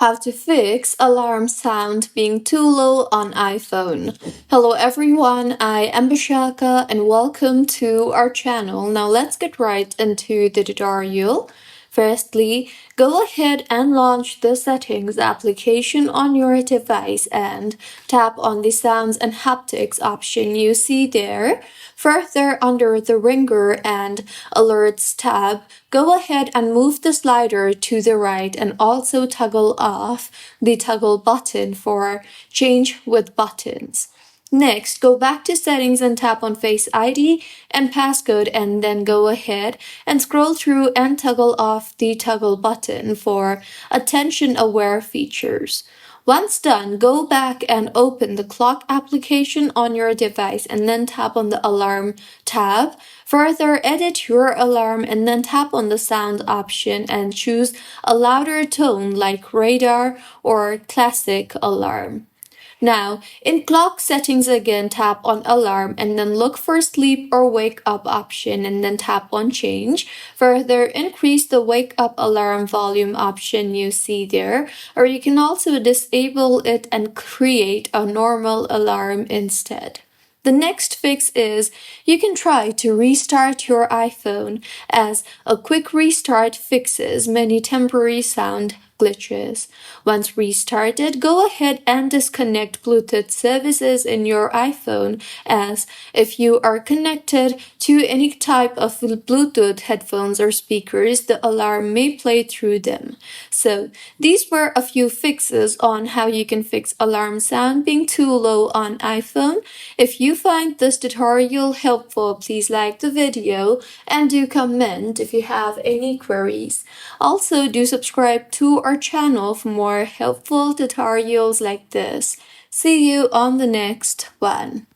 How to fix alarm sound being too low on iPhone. Hello everyone, I am Bishaka and welcome to our channel. Now let's get right into the tutorial. Firstly, go ahead and launch the settings application on your device and tap on the sounds and haptics option you see there. Further, under the ringer and alerts tab, go ahead and move the slider to the right and also toggle off the toggle button for change with buttons. Next, go back to settings and tap on Face ID and passcode and then go ahead and scroll through and toggle off the toggle button for attention aware features. Once done, go back and open the clock application on your device and then tap on the alarm tab. Further, edit your alarm and then tap on the sound option and choose a louder tone like radar or classic alarm. Now, in clock settings again, tap on alarm and then look for sleep or wake up option and then tap on change. Further, increase the wake up alarm volume option you see there, or you can also disable it and create a normal alarm instead. The next fix is you can try to restart your iPhone, as a quick restart fixes many temporary sound glitches. Once restarted, go ahead and disconnect Bluetooth services in your iPhone, as if you are connected to any type of Bluetooth headphones or speakers, the alarm may play through them. So these were a few fixes on how you can fix alarm sound being too low on iPhone. If you find this tutorial helpful, please like the video and do comment if you have any queries. Also, do subscribe to our channel for more helpful tutorials like this. See you on the next one.